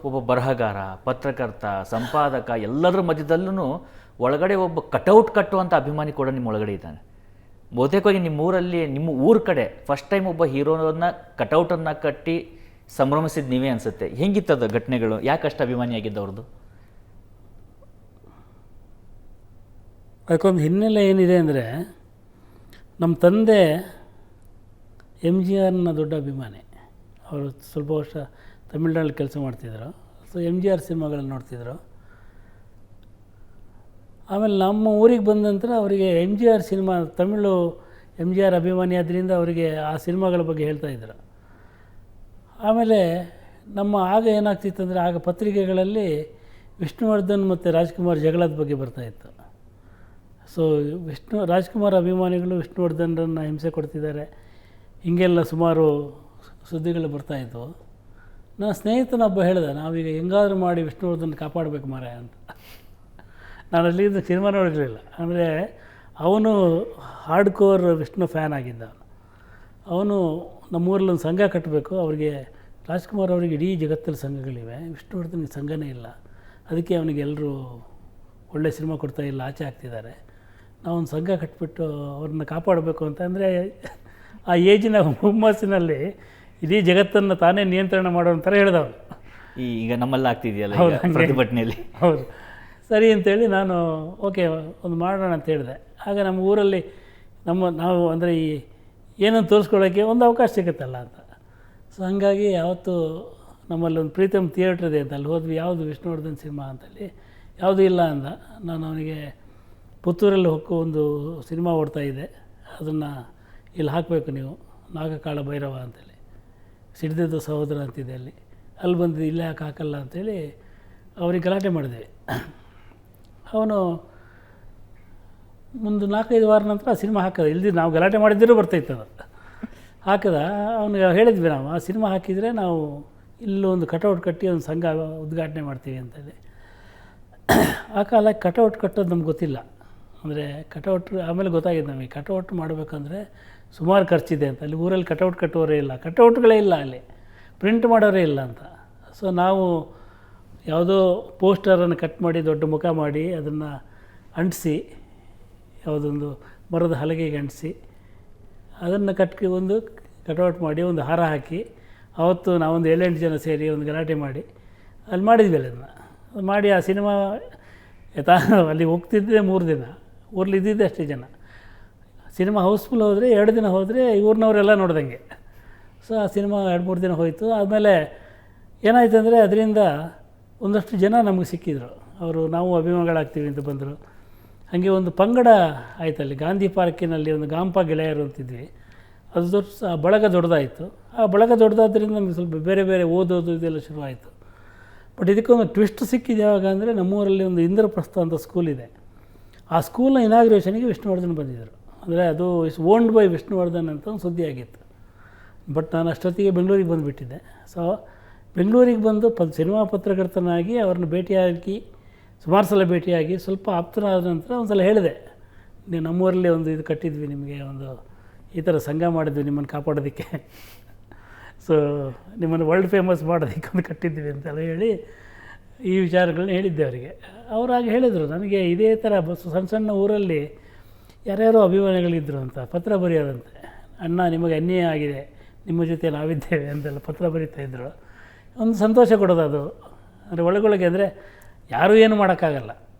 ಒಬ್ಬ ಬರಹಗಾರ, ಪತ್ರಕರ್ತ, ಸಂಪಾದಕ ಎಲ್ಲದರ ಮಧ್ಯದಲ್ಲೂ ಒಳಗಡೆ ಒಬ್ಬ ಕಟೌಟ್ ಕಟ್ಟುವಂಥ ಅಭಿಮಾನಿ ಕೂಡ ನಿಮ್ಮ ಒಳಗಡೆ ಇದ್ದಾನೆ. ಬಹುತೇಕವಾಗಿ ನಿಮ್ಮ ಊರಲ್ಲಿ, ನಿಮ್ಮ ಊರ ಕಡೆ ಫಸ್ಟ್ ಟೈಮ್ ಒಬ್ಬ ಹೀರೋನ ಕಟೌಟನ್ನು ಕಟ್ಟಿ ಸಂಭ್ರಮಿಸಿದ ನೀವೇ ಅನಿಸುತ್ತೆ. ಹೆಂಗಿತ್ತದ ಘಟನೆಗಳು? ಯಾಕಷ್ಟು ಅಭಿಮಾನಿಯಾಗಿದ್ದವ್ರದ್ದು? ಅದಕ್ಕೊಂದು ಹಿನ್ನೆಲೆ ಏನಿದೆ ಅಂದರೆ, ನಮ್ಮ ತಂದೆ MGRನ ದೊಡ್ಡ ಅಭಿಮಾನಿ. ಅವರು ಸ್ವಲ್ಪ ವರ್ಷ ತಮಿಳ್ನಾಡಲ್ಲಿ ಕೆಲಸ ಮಾಡ್ತಿದ್ರು. ಸೊ MGR ಸಿನಿಮಾಗಳನ್ನು ನೋಡ್ತಿದ್ರು. ಆಮೇಲೆ ನಮ್ಮ ಊರಿಗೆ ಬಂದ ನಂತರ ಅವರಿಗೆ MGR ಸಿನಿಮಾ, ತಮಿಳು MGR ಅಭಿಮಾನಿ ಆದ್ದರಿಂದ ಅವರಿಗೆ ಆ ಸಿನಿಮಾಗಳ ಬಗ್ಗೆ ಹೇಳ್ತಾಯಿದ್ರು. ಆಮೇಲೆ ಆಗ ಏನಾಗ್ತಿತ್ತು ಅಂದರೆ, ಆಗ ಪತ್ರಿಕೆಗಳಲ್ಲಿ ವಿಷ್ಣುವರ್ಧನ್ ಮತ್ತು ರಾಜ್ಕುಮಾರ್ ಜಗಳದ ಬಗ್ಗೆ ಬರ್ತಾಯಿತ್ತು. ಸೊ ರಾಜ್ಕುಮಾರ್ ಅಭಿಮಾನಿಗಳು ವಿಷ್ಣುವರ್ಧನ್ರನ್ನು ಹಿಂಸೆ ಕೊಡ್ತಿದ್ದಾರೆ, ಹೀಗೆಲ್ಲ ಸುಮಾರು ಸುದ್ದಿಗಳು ಬರ್ತಾಯಿತ್ತು. ನನ್ನ ಸ್ನೇಹಿತನೊಬ್ಬ ಹೇಳಿದ, ನಾವೀಗ ಹೆಂಗಾದರೂ ಮಾಡಿ ವಿಷ್ಣುವರ್ಧನ್ ಕಾಪಾಡಬೇಕು ಮಾರಾಯ ಅಂತ. ನಾನು ಅಲ್ಲಿಂದ ಸಿನಿಮಾ ನೋಡಿರಲಿಲ್ಲ. ಅಂದರೆ ಅವನು ಹಾರ್ಡ್ ಕೋರ್ ವಿಷ್ಣು ಫ್ಯಾನ್ ಆಗಿದ್ದ. ಅವನು ನಮ್ಮೂರಲ್ಲಿ ಒಂದು ಸಂಘ ಕಟ್ಟಬೇಕು, ಅವರಿಗೆ ರಾಜ್ಕುಮಾರ್ ಅವರಿಗೆ ಇಡೀ ಜಗತ್ತಲ್ಲಿ ಸಂಘಗಳಿವೆ, ವಿಷ್ಣುವರ್ಧನ್ಗೆ ಸಂಘನೇ ಇಲ್ಲ, ಅದಕ್ಕೆ ಅವನಿಗೆ ಎಲ್ಲರೂ ಒಳ್ಳೆ ಸಿನಿಮಾ ಕೊಡ್ತಾಯಿಲ್ಲ, ಆಚೆ ಆಗ್ತಿದ್ದಾರೆ, ನಾವೊಂದು ಸಂಘ ಕಟ್ಬಿಟ್ಟು ಅವ್ರನ್ನ ಕಾಪಾಡಬೇಕು ಅಂತ. ಅಂದರೆ ಆ ಏಜಿನ ಹುಮ್ಮಸ್ಸಿನಲ್ಲಿ ಇಡೀ ಜಗತ್ತನ್ನು ತಾನೇ ನಿಯಂತ್ರಣ ಮಾಡೋ ಥರ ಹೇಳಿದವನು. ಈಗ ನಮ್ಮಲ್ಲಿ ಆಗ್ತಿದೆಯಲ್ಲ ಪ್ರತಿಭಟನೆಯಲ್ಲಿ. ಹೌದು, ಸರಿ ಅಂತೇಳಿ ನಾನು ಓಕೆ ಒಂದು ಮಾಡೋಣ ಅಂತ ಹೇಳಿದೆ. ಆಗ ನಮ್ಮ ಊರಲ್ಲಿ ನಾವು ಅಂದರೆ ಈ ಏನನ್ನು ತೋರಿಸ್ಕೊಳ್ಳೋಕ್ಕೆ ಒಂದು ಅವಕಾಶ ಸಿಗುತ್ತಲ್ಲ ಅಂತ. ಸೊ ಹಾಗಾಗಿ ಯಾವತ್ತು ನಮ್ಮಲ್ಲಿ ಒಂದು ಪ್ರೀತಮ್ ಥಿಯೇಟ್ರ್ ಇದೆ ಅಂತ, ಅಲ್ಲಿ ಹೋದ್ವಿ. ಯಾವುದು ವಿಷ್ಣುವರ್ಧನ್ ಸಿನಿಮಾ ಅಂತಲ್ಲಿ ಯಾವುದೂ ಇಲ್ಲ ಅಂದ. ನಾನು ಅವನಿಗೆ ಪುತ್ತೂರಲ್ಲಿ ಹೊಕ್ಕು ಒಂದು ಸಿನಿಮಾ ಓಡ್ತಾಯಿದೆ, ಅದನ್ನು ಇಲ್ಲಿ ಹಾಕಬೇಕು ನೀವು, ನಾಗಕಾಳ ಭೈರವ ಅಂತೇಳಿ, ಸಿಡಿದದ್ದು ಸಹೋದರ ಅಂತಿದೆ ಅಲ್ಲಿ ಬಂದು ಇಲ್ಲೇ ಹಾಕಲ್ಲ ಅಂಥೇಳಿ ಅವ್ರಿಗೆ ಗಲಾಟೆ ಮಾಡಿದ್ವಿ. ಅವನು ಒಂದು 4-5 ವಾರ ನಂತರ ಆ ಸಿನಿಮಾ ಹಾಕಿದ. ಇಲ್ದಿ ನಾವು ಗಲಾಟೆ ಮಾಡಿದ್ದರೂ ಬರ್ತಾಯಿತ್ತು ಅದು. ಹಾಕಿದ. ಅವನಿಗೆ ಹೇಳಿದ್ವಿ ನಾವು, ಆ ಸಿನಿಮಾ ಹಾಕಿದರೆ ನಾವು ಇಲ್ಲೊಂದು ಕಟೌಟ್ ಕಟ್ಟಿ ಒಂದು ಸಂಘ ಉದ್ಘಾಟನೆ ಮಾಡ್ತೀವಿ ಅಂತೇಳಿ. ಆ ಕಾಲಕ್ಕೆ ಕಟೌಟ್ ಕಟ್ಟೋದು ನಮ್ಗೆ ಗೊತ್ತಿಲ್ಲ. ಅಂದರೆ ಕಟೌಟ್ ಆಮೇಲೆ ಗೊತ್ತಾಗಿದೆ ನಮಗೆ, ಕಟೌಟ್ ಮಾಡಬೇಕಂದ್ರೆ ಸುಮಾರು ಖರ್ಚಿದೆ ಅಂತ. ಅಲ್ಲಿ ಊರಲ್ಲಿ ಕಟೌಟ್ ಕಟ್ಟೋರೇ ಇಲ್ಲ, ಕಟೌಟ್ಗಳೇ ಇಲ್ಲ, ಅಲ್ಲಿ ಪ್ರಿಂಟ್ ಮಾಡೋರೇ ಇಲ್ಲ ಅಂತ. ಸೊ ನಾವು ಯಾವುದೋ ಪೋಸ್ಟರನ್ನು ಕಟ್ ಮಾಡಿ ದೊಡ್ಡ ಮುಖ ಮಾಡಿ ಅದನ್ನು ಅಂಟಿಸಿ, ಯಾವುದೊಂದು ಮರದ ಹಲಗೆಗೆ ಅಂಟಿಸಿ ಅದನ್ನು ಒಂದು ಕಟೌಟ್ ಮಾಡಿ ಒಂದು ಹಾರ ಹಾಕಿ, ಅವತ್ತು ನಾವೊಂದು 7-8 ಜನ ಸೇರಿ ಒಂದು ಗಲಾಟೆ ಮಾಡಿ ಅಲ್ಲಿ ಮಾಡಿದ್ವಿ. ಅದನ್ನು ಮಾಡಿ ಆ ಸಿನಿಮಾ ಅಲ್ಲಿ ಹೋಗ್ತಿದ್ದೆ 3 ದಿನ, ಊರಲ್ಲಿ ಇದ್ದಿದ್ದೆ ಅಷ್ಟೇ ಜನ. ಸಿನಿಮಾ ಹೌಸ್ಫುಲ್ ಹೋದರೆ 2 ದಿನ ಹೋದರೆ ಊರಿನವರೆಲ್ಲ ನೋಡ್ದಂಗೆ. ಸೊ ಆ ಸಿನಿಮಾ 2-3 ದಿನ ಹೋಯಿತು. ಆದಮೇಲೆ ಏನಾಯ್ತು ಅಂದರೆ, ಅದರಿಂದ ಒಂದಷ್ಟು ಜನ ನಮಗೆ ಸಿಕ್ಕಿದ್ರು. ಅವರು ನಾವು ಅಭಿಮಾನಿಗಳಾಗ್ತೀವಿ ಅಂತ ಬಂದರು. ಹಾಗೆ ಒಂದು ಪಂಗಡ ಆಯ್ತು ಅಲ್ಲಿ ಗಾಂಧಿ ಪಾರ್ಕಿನಲ್ಲಿ, ಒಂದು ಗಾಂಪ ಗೆಳೆಯರು ಅಂತಿದ್ವಿ. ಅದು ಆ ಬಳಗ ದೊಡ್ಡದಾಯಿತು. ಆ ಬಳಗ ದೊಡ್ಡದಾದ್ರಿಂದ ನಮಗೆ ಸ್ವಲ್ಪ ಬೇರೆ ಬೇರೆ ಓದೋದು ಇದೆಲ್ಲ ಶುರುವಾಯಿತು. ಬಟ್ ಇದಕ್ಕೊಂದು ಟ್ವಿಸ್ಟ್ ಸಿಕ್ಕಿದೆ ಯಾವಾಗ ಅಂದರೆ, ನಮ್ಮೂರಲ್ಲಿ ಒಂದು ಇಂದ್ರಪ್ರಸ್ಥ ಅಂತ ಸ್ಕೂಲ್ ಇದೆ. ಆ ಸ್ಕೂಲ್ನ ಇನಾಗ್ರೇಷನ್ಗೆ ವಿಷ್ಣುವರ್ಧನ್ ಬಂದಿದ್ದರು. ಅಂದರೆ ಅದು ಇಸ್ ಓನ್ಡ್ ಬೈ ವಿಷ್ಣುವರ್ಧನ್ ಅಂತ ಒಂದು ಸುದ್ದಿ ಆಗಿತ್ತು. ಬಟ್ ನಾನು ಅಷ್ಟೊತ್ತಿಗೆ ಬೆಂಗಳೂರಿಗೆ ಬಂದುಬಿಟ್ಟಿದ್ದೆ. ಸೊ ಬೆಂಗಳೂರಿಗೆ ಬಂದು ಸಿನಿಮಾ ಪತ್ರಕರ್ತನಾಗಿ ಅವ್ರನ್ನ ಭೇಟಿಯಾಗಿ ಸುಮಾರು ಸಲ ಭೇಟಿಯಾಗಿ ಸ್ವಲ್ಪ ಆಪ್ತನಾದ ನಂತರ ಒಂದು ಸಲ ಹೇಳಿದೆ, ನೀವು ನಮ್ಮೂರಲ್ಲಿ ಒಂದು ಇದು ಕಟ್ಟಿದ್ವಿ, ನಿಮಗೆ ಒಂದು ಈ ಥರ ಸಂಘ ಮಾಡಿದ್ವಿ ನಿಮ್ಮನ್ನು ಕಾಪಾಡೋದಕ್ಕೆ, ಸೊ ನಿಮ್ಮನ್ನು ವರ್ಲ್ಡ್ ಫೇಮಸ್ ಮಾಡೋದಕ್ಕೆ ಒಂದು ಕಟ್ಟಿದ್ವಿ ಅಂತೆಲ್ಲ ಹೇಳಿ ಈ ವಿಚಾರಗಳನ್ನ ಹೇಳಿದ್ದೆ ಅವರಿಗೆ. ಅವರಾಗಿ ಹೇಳಿದರು ನನಗೆ, ಇದೇ ಥರ ಸಣ್ಣ ಊರಲ್ಲಿ ಯಾರ್ಯಾರೋ ಅಭಿಮಾನಿಗಳಿದ್ದರು ಅಂತ ಪತ್ರ ಬರೆಯೋದಂತೆ. ಅಣ್ಣ ನಿಮಗೆ ಅನ್ಯಾಯ ಆಗಿದೆ, ನಿಮ್ಮ ಜೊತೆ ನಾವಿದ್ದೇವೆ ಅಂತೆಲ್ಲ ಪತ್ರ ಬರೀತಾಯಿದ್ರು. ಒಂದು ಸಂತೋಷ ಕೊಡೋದು ಅದು. ಅಂದರೆ ಒಳಗೊಳಗೆ, ಅಂದರೆ ಯಾರೂ ಏನು ಮಾಡೋಕ್ಕಾಗಲ್ಲ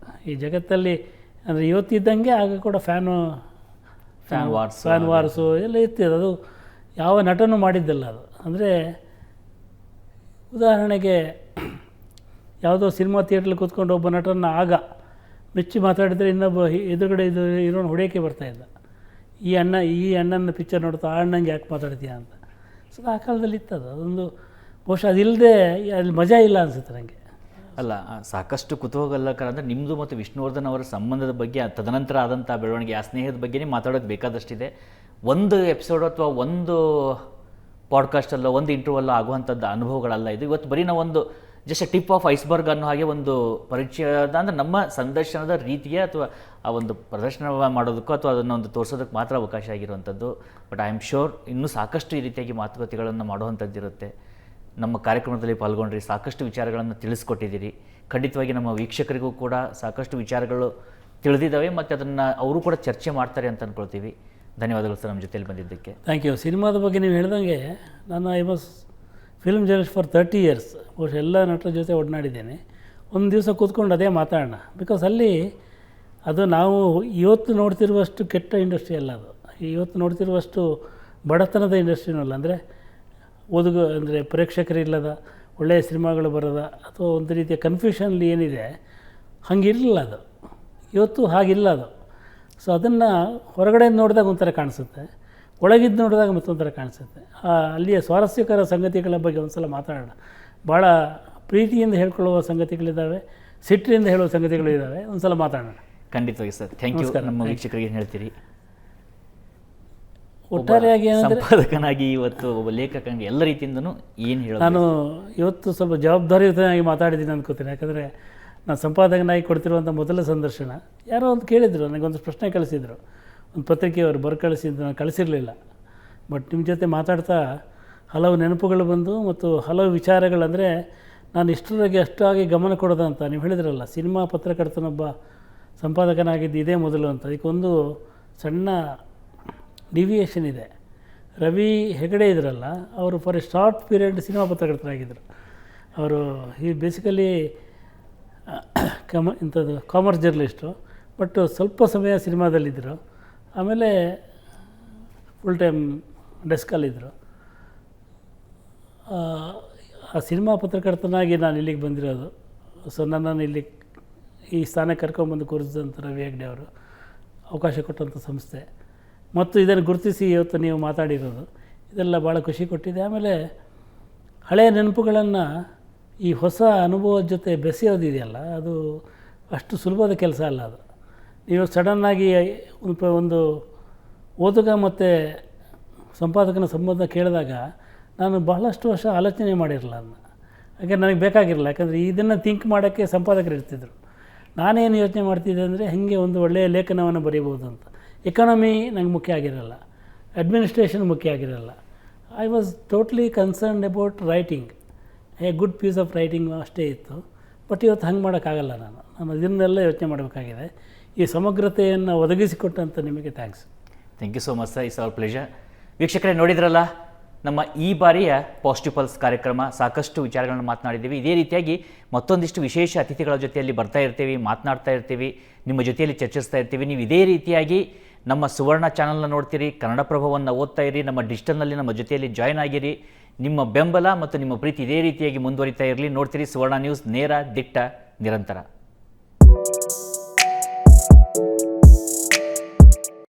ಈ ಜಗತ್ತಲ್ಲಿ. ಅಂದರೆ ಇವತ್ತಿದ್ದಂಗೆ ಆಗ ಕೂಡ ಫ್ಯಾನ್ ವಾರ್ಸು ಎಲ್ಲ ಇರ್ತಿದೆ. ಅದು ಯಾವ ನಟನೂ ಮಾಡಿದ್ದಲ್ಲ ಅದು. ಅಂದರೆ ಉದಾಹರಣೆಗೆ ಯಾವುದೋ ಸಿನಿಮಾ ಥಿಯೇಟ್ರಲ್ಲಿ ಕೂತ್ಕೊಂಡು ಒಬ್ಬ ನಟನ ಆಗ ಮೆಚ್ಚಿ ಮಾತಾಡಿದರೆ ಇನ್ನೊಬ್ಬ ಎದುರುಗಡೆ ಇರೋನು ಹೊಡೆಯೋಕ್ಕೆ ಬರ್ತಾಯಿದ್ದ, ಈ ಅಣ್ಣನ ಪಿಕ್ಚರ್ ನೋಡ್ತಾ ಆ ಅಣ್ಣಂಗೆ ಯಾಕೆ ಮಾತಾಡ್ತೀಯ ಅಂತ. ಸೊ ಆ ಕಾಲದಲ್ಲಿ ಇತ್ತದು. ಅದೊಂದು ಬಹುಶಃ ಅದಿಲ್ಲದೆ ಅಲ್ಲಿ ಮಜಾ ಇಲ್ಲ ಅನಿಸುತ್ತೆ ನನಗೆ. ಅಲ್ಲ, ಸಾಕಷ್ಟು ಕುತೂಹಲಕರ ಅಂದರೆ ನಿಮ್ಮದು ಮತ್ತು ವಿಷ್ಣುವರ್ಧನ್ ಅವರ ಸಂಬಂಧದ ಬಗ್ಗೆ, ತದನಂತರ ಆದಂಥ ಬೆಳವಣಿಗೆ, ಆ ಸ್ನೇಹದ ಬಗ್ಗೆನೇ ಮಾತಾಡೋದು ಬೇಕಾದಷ್ಟಿದೆ. ಒಂದು ಎಪಿಸೋಡ್ ಅಥವಾ ಒಂದು ಪಾಡ್ಕಾಸ್ಟಲ್ಲೋ ಒಂದು ಇಂಟರ್ವ್ಯೂಲ್ಲೋ ಆಗುವಂಥದ್ದು ಅನುಭವಗಳಲ್ಲ ಇದು. ಇವತ್ತು ಬರೀ ನಾವು ಒಂದು ಜಸ್ಟ್ ಟಿಪ್ ಆಫ್ ಐಸ್ಬರ್ಗ್ ಅನ್ನೋ ಹಾಗೆ ಒಂದು ಪರಿಚಯದ, ಅಂದರೆ ನಮ್ಮ ಸಂದರ್ಶನದ ರೀತಿಯ ಅಥವಾ ಆ ಒಂದು ಪ್ರದರ್ಶನ ಮಾಡೋದಕ್ಕೂ ಅಥವಾ ಅದನ್ನೊಂದು ತೋರಿಸೋದಕ್ಕೆ ಮಾತ್ರ ಅವಕಾಶ ಆಗಿರುವಂಥದ್ದು. ಬಟ್ ಐ ಆಮ್ ಶ್ಯೂರ್ ಇನ್ನೂ ಸಾಕಷ್ಟು ಈ ರೀತಿಯಾಗಿ ಮಾತುಕತೆಗಳನ್ನು ಮಾಡುವಂಥದ್ದಿರುತ್ತೆ. ನಮ್ಮ ಕಾರ್ಯಕ್ರಮದಲ್ಲಿ ಪಾಲ್ಗೊಂಡ್ರಿ, ಸಾಕಷ್ಟು ವಿಚಾರಗಳನ್ನು ತಿಳಿಸ್ಕೊಟ್ಟಿದ್ದೀರಿ. ಖಂಡಿತವಾಗಿ ನಮ್ಮ ವೀಕ್ಷಕರಿಗೂ ಕೂಡ ಸಾಕಷ್ಟು ವಿಚಾರಗಳು ತಿಳಿದಿದ್ದಾವೆ ಮತ್ತು ಅದನ್ನು ಅವರು ಕೂಡ ಚರ್ಚೆ ಮಾಡ್ತಾರೆ ಅಂತ ಅಂದ್ಕೊಳ್ತೀವಿ. ಧನ್ಯವಾದಗಳು ಸರ್ ನಮ್ಮ ಜೊತೆಯಲ್ಲಿ ಬಂದಿದ್ದಕ್ಕೆ. Thank you. ಸಿನಿಮಾದ ಬಗ್ಗೆ ನೀವು ಹೇಳ್ದಂಗೆ ನಾನು I was film journalist for 30 years. ಬಹುಶಃ ಎಲ್ಲ ನಟರ ಜೊತೆ ಒಡನಾಡಿದ್ದೇನೆ. ಒಂದು ದಿವಸ ಕೂತ್ಕೊಂಡು ಅದೇ ಮಾತಾಡೋಣ. ಬಿಕಾಸ್ ಅಲ್ಲಿ ಅದು ನಾವು ಇವತ್ತು ನೋಡ್ತಿರುವಷ್ಟು ಕೆಟ್ಟ ಇಂಡಸ್ಟ್ರಿ ಅಲ್ಲ ಅದು. ಇವತ್ತು ನೋಡ್ತಿರುವಷ್ಟು ಬಡತನದ ಇಂಡಸ್ಟ್ರಿನೂ ಅಲ್ಲ. ಅಂದರೆ ಅಂದರೆ ಪ್ರೇಕ್ಷಕರಿಲ್ಲದ ಒಳ್ಳೆಯ ಸಿನಿಮಾಗಳು ಬರೋದ ಅಥವಾ ಒಂದು ರೀತಿಯ ಕನ್ಫ್ಯೂಷನಲ್ಲಿ ಏನಿದೆ ಹಾಗಿರಲಿಲ್ಲ ಅದು. ಇವತ್ತು ಹಾಗಿಲ್ಲ ಅದು. ಸೊ ಅದನ್ನು ಹೊರಗಡೆ ನೋಡಿದಾಗ ಒಂಥರ ಕಾಣಿಸುತ್ತೆ, ಒಳಗಿದ್ದು ನೋಡಿದಾಗ ಮತ್ತೊಂಥರ ಕಾಣಿಸುತ್ತೆ. ಅಲ್ಲಿಯ ಸ್ವಾರಸ್ಯಕರ ಸಂಗತಿಗಳ ಬಗ್ಗೆ ಒಂದು ಸಲ ಮಾತಾಡೋಣ. ಭಾಳ ಪ್ರೀತಿಯಿಂದ ಹೇಳ್ಕೊಳ್ಳುವ ಸಂಗತಿಗಳಿದ್ದಾವೆ, ಸಿಟ್ಟಿನಿಂದ ಹೇಳುವ ಸಂಗತಿಗಳು ಇದ್ದಾವೆ. ಒಂದು ಸಲ ಮಾತಾಡೋಣ. ಖಂಡಿತವಾಗಿ ಸರ್. Thank you. ನಮ್ಮ ವೀಕ್ಷಕರಿಗೆ ಏನು ಹೇಳ್ತೀರಿ? ಒಟ್ಟಾರೆಯಾಗಿ ಸಂಪಾದಕನಾಗಿ ಇವತ್ತು ಒಬ್ಬ ಲೇಖಕನಾಗಿ ಎಲ್ಲ ರೀತಿಯಿಂದನೂ ಏನು ಹೇಳೋದು? ನಾನು ಇವತ್ತು ಸ್ವಲ್ಪ ಜವಾಬ್ದಾರಿಯುತನಾಗಿ ಮಾತಾಡಿದ್ದೀನಿ ಅಂದ್ಕೋತೀನಿ. ಯಾಕಂದರೆ ನಾನು ಸಂಪಾದಕನಾಗಿ ಕೊಡ್ತಿರುವಂಥ ಮೊದಲ ಸಂದರ್ಶನ ಯಾರೋ ಒಂದು ಕೇಳಿದರು, ನನಗೊಂದು ಪ್ರಶ್ನೆ ಕಳಿಸಿದರು. ಒಂದು ಪತ್ರಿಕೆಯವರು ಕಳಿಸಿದ್ದು, ನಾನು ಕಳಿಸಿರಲಿಲ್ಲ. ಬಟ್ ನಿಮ್ಮ ಜೊತೆ ಮಾತಾಡ್ತಾ ಹಲವು ನೆನಪುಗಳು ಬಂದು ಮತ್ತು ಹಲವು ವಿಚಾರಗಳಂದರೆ ನಾನು ಇಷ್ಟರವರೆಗೆ ಅಷ್ಟಾಗಿ ಗಮನ ಕೊಡೋದಂತ ನೀವು ಹೇಳಿದ್ರಲ್ಲ, ಸಿನಿಮಾ ಪತ್ರಕರ್ತನೊಬ್ಬ ಸಂಪಾದಕನಾಗಿದ್ದು ಇದೇ ಮೊದಲು ಅಂತ. ಅದಕ್ಕೊಂದು ಸಣ್ಣ ಡಿವಿಯೇಷನ್ ಇದೆ. ರವಿ ಹೆಗಡೆ ಇದ್ರಲ್ಲ, ಅವರು for a short period cinema ಪತ್ರಕರ್ತರಾಗಿದ್ದರು. ಅವರು ಈ ಬೇಸಿಕಲಿ ಇಂಥದ್ದು ಕಾಮರ್ಸ್ ಜರ್ನಲಿಸ್ಟು, ಬಟ್ ಸ್ವಲ್ಪ ಸಮಯ ಸಿನಿಮಾದಲ್ಲಿದ್ದರು. ಆಮೇಲೆ ಫುಲ್ ಟೈಮ್ ಡೆಸ್ಕಲ್ಲಿದ್ದರು. ಆ ಸಿನಿಮಾ ಪತ್ರಕರ್ತನಾಗಿ ನಾನು ಇಲ್ಲಿಗೆ ಬಂದಿರೋದು. ಸೊ ನನ್ನನ್ನು ಇಲ್ಲಿ ಈ ಸ್ಥಾನಕ್ಕೆ ಕರ್ಕೊಂಬಂದು ಕೂರಿಸಿದಂಥ ರವಿ ಹೆಗ್ಡೆ ಅವರು, ಅವಕಾಶ ಕೊಟ್ಟಂಥ ಸಂಸ್ಥೆ ಮತ್ತು ಇದನ್ನು ಗುರುತಿಸಿ ಇವತ್ತು ನೀವು ಮಾತಾಡಿರೋದು, ಇದೆಲ್ಲ ಭಾಳ ಖುಷಿ ಕೊಟ್ಟಿದೆ. ಆಮೇಲೆ ಹಳೆಯ ನೆನಪುಗಳನ್ನು ಈ ಹೊಸ ಅನುಭವದ ಜೊತೆ ಬೆಸೆಯೋದಿದೆಯಲ್ಲ, ಅದು ಅಷ್ಟು ಸುಲಭದ ಕೆಲಸ ಅಲ್ಲ. ಅದು ನೀವು ಸಡನ್ನಾಗಿ ಒಂದು ಓದುಗ ಮತ್ತು ಸಂಪಾದಕನ ಸಂಬಂಧ ಕೇಳಿದಾಗ ನಾನು ಬಹಳಷ್ಟು ವರ್ಷ ಆಲೋಚನೆ ಮಾಡಿರಲ್ಲ ಅದನ್ನ. ಯಾಕೆ ನನಗೆ ಬೇಕಾಗಿರಲ್ಲ. ಯಾಕಂದರೆ ಇದನ್ನು ಥಿಂಕ್ ಮಾಡೋಕ್ಕೆ ಸಂಪಾದಕರು ಇರ್ತಿದ್ರು. ನಾನೇನು ಯೋಚನೆ ಮಾಡ್ತಿದ್ದೆ ಅಂದರೆ ಹೇಗೆ ಒಂದು ಒಳ್ಳೆಯ ಲೇಖನವನ್ನು ಬರೀಬೋದು ಅಂತ. ಎಕಾನಮಿ ನಂಗೆ ಮುಖ್ಯ ಆಗಿರಲ್ಲ, ಅಡ್ಮಿನಿಸ್ಟ್ರೇಷನ್ ಮುಖ್ಯ ಆಗಿರಲ್ಲ. I was totally concerned about writing, a good piece of writing ಅಷ್ಟೇ ಇತ್ತು. ಬಟ್ ಇವತ್ತು ಹಂಗೆ ಮಾಡೋಕ್ಕಾಗಲ್ಲ. ನಾನು ಇದನ್ನೆಲ್ಲ ಯೋಚನೆ ಮಾಡಬೇಕಾಗಿದೆ. ಈ ಸಮಗ್ರತೆಯನ್ನು ಒದಗಿಸಿಕೊಟ್ಟಂಥ ನಿಮಗೆ thanks. Thank you so much sir. It's our pleasure. ವೀಕ್ಷಕರೇ, ನೋಡಿದ್ರಲ್ಲ ನಮ್ಮ ಈ ಬಾರಿಯ ಪಾಸಿಟಿವ್ ಪಲ್ಸ್ ಕಾರ್ಯಕ್ರಮ. ಸಾಕಷ್ಟು ವಿಚಾರಗಳನ್ನು ಮಾತನಾಡಿದ್ದೀವಿ. ಇದೇ ರೀತಿಯಾಗಿ ಮತ್ತೊಂದಿಷ್ಟು ವಿಶೇಷ ಅತಿಥಿಗಳ ಜೊತೆಯಲ್ಲಿ ಬರ್ತಾ ಇರ್ತೀವಿ, ಮಾತನಾಡ್ತಾ ಇರ್ತೀವಿ, ನಿಮ್ಮ ಜೊತೆಯಲ್ಲಿ ಚರ್ಚಿಸ್ತಾ ಇರ್ತೀವಿ. ನೀವು ಇದೇ ರೀತಿಯಾಗಿ ನಮ್ಮ ಸುವರ್ಣ ಚಾನಲ್ನ ನೋಡ್ತೀರಿ, ಕನ್ನಡಪ್ರಭವನ್ನು ಓದ್ತಾ ಇರಿ, ನಮ್ಮ ಡಿಜಿಟಲ್ನಲ್ಲಿ ನಮ್ಮ ಜೊತೆಯಲ್ಲಿ ಜಾಯ್ನ್ ಆಗಿರಿ. ನಿಮ್ಮ ಬೆಂಬಲ ಮತ್ತು ನಿಮ್ಮ ಪ್ರೀತಿ ಇದೇ ರೀತಿಯಾಗಿ ಮುಂದುವರಿತಾ ಇರಲಿ. ನೋಡ್ತೀರಿ ಸುವರ್ಣ ನ್ಯೂಸ್, ನೇರ, ದಿಟ್ಟ, ನಿರಂತರ.